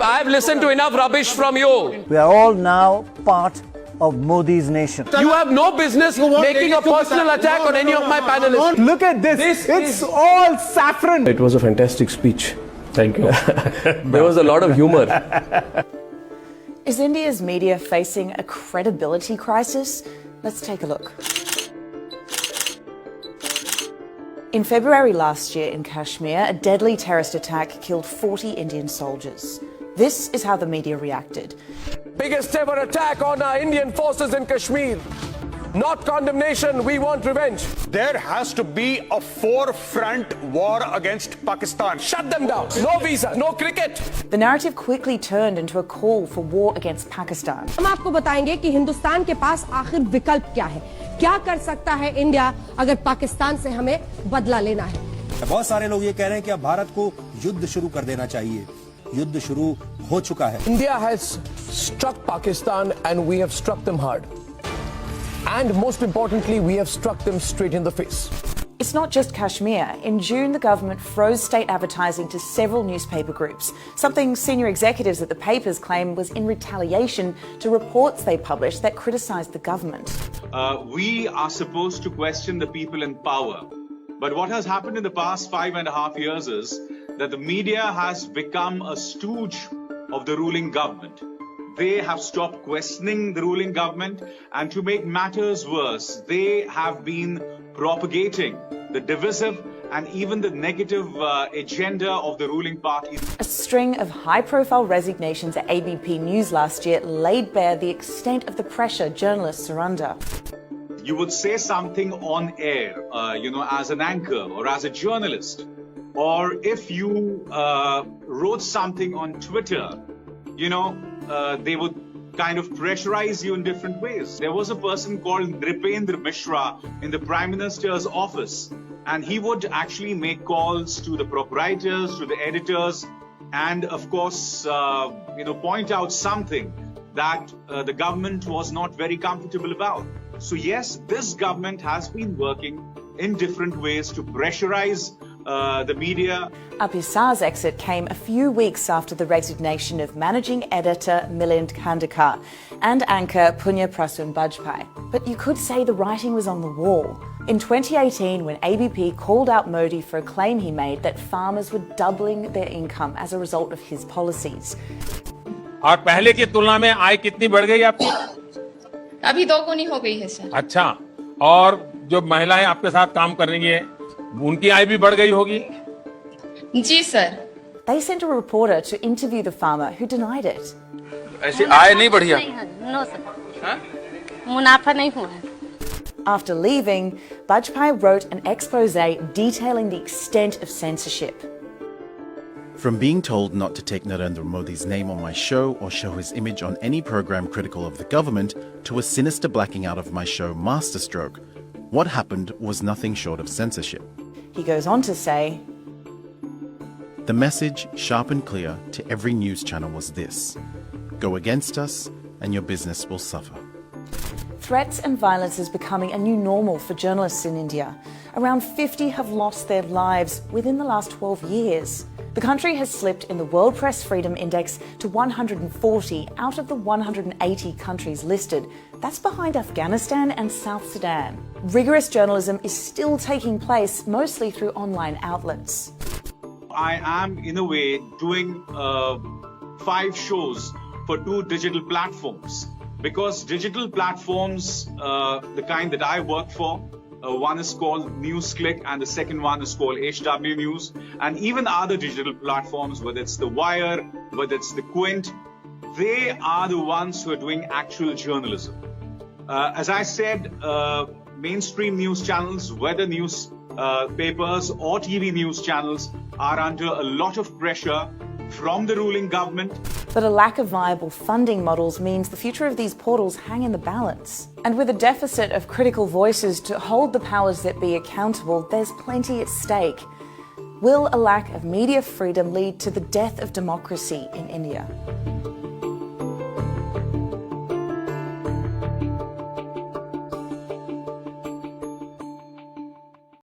I've listened to enough rubbish from you. We are all now part of Modi's nation. You have no business making a personal attack on any of my panelists. Look at this. It's all saffron. It was a fantastic speech. Thank you. There was a lot of humor. Is India's media facing a credibility crisis? Let's take a look. In February last year in Kashmir, a deadly terrorist attack killed 40 Indian soldiers. This is how the media reacted. Biggest ever attack on our Indian forces in Kashmir. Not condemnation, we want revenge. There has to be a forefront war against Pakistan. Shut them down. No visa, no cricket. The narrative quickly turned into a call for war against Pakistan. हम आपको बताएंगे कि हिंदुस्तान के पास आखिर विकल्प क्या है, क्या कर सकता है इंडिया अगर पाकिस्तान से हमें बदला लेना है। बहुत सारे लोग ये कह रहे हैं कि अब भारत को युद्ध शुरू कर देना चाहिए। युद्ध शुरू हो चुका है। India has struck Pakistan and we have struck them hard. And most importantly, we have struck them straight in the face. It's not just Kashmir. In June, the government froze state advertising to several newspaper groups, something senior executives at the papers claim was in retaliation to reports they published that criticised the government. We are supposed to question the people in power. But what has happened in the past 5.5 years is that the media has become a stooge of the ruling government. They have stopped questioning the ruling government, and to make matters worse, they have been propagating the divisive and even the negative agenda of the ruling party. A string of high-profile resignations at ABP News last year laid bare the extent of the pressure journalists are under. You would say something on air, as an anchor or as a journalist, or if you wrote something on Twitter, they would kind of pressurize you in different ways. There was a person called Nripendra Mishra in the Prime Minister's office, and he would actually make calls to the proprietors, to the editors, and of course, point out something that the government was not very comfortable about. So yes, this government has been working in different ways to pressurize the media. Apisar's exit came a few weeks after the resignation of managing editor Milind Khandekar and anchor Punya Prasoon Bajpai. But you could say the writing was on the wall. In 2018, when ABP called out Modi for a claim he made that farmers were doubling their income as a result of his policies. और पहले की तुलना में आय कितनी बढ़ गई आपकी? अभी 2 गुनी हो गई है सर। अच्छा, और जो महिलाएं आपके साथ काम कर रही हैं, उनकी आय भी बढ़ गई होगी? जी sir. They sent a reporter to interview the farmer who denied it. ऐसी आय नहीं बढ़ी है? No sir. मुनाफा नहीं हुआ है। After leaving, Bajpai wrote an expose detailing the extent of censorship. From being told not to take Narendra Modi's name on my show or show his image on any program critical of the government, to a sinister blacking out of my show Masterstroke, what happened was nothing short of censorship. He goes on to say, the message, sharp and clear, to every news channel was this: go against us and your business will suffer. Threats and violence is becoming a new normal for journalists in India. Around 50 have lost their lives within the last 12 years. The country has slipped in the World Press Freedom Index to 140 out of the 180 countries listed. That's behind Afghanistan and South Sudan. Rigorous journalism is still taking place, mostly through online outlets. I am, in a way, doing 5 shows for 2 digital platforms. Because digital platforms, the kind that I work for, one is called NewsClick and the second one is called HW News, and even other digital platforms, whether it's The Wire, whether it's The Quint, they are the ones who are doing actual journalism. As I said, mainstream news channels, whether news papers or TV news channels, are under a lot of pressure from the ruling government. But a lack of viable funding models means the future of these portals hang in the balance. And with a deficit of critical voices to hold the powers that be accountable, there's plenty at stake. Will a lack of media freedom lead to the death of democracy in India?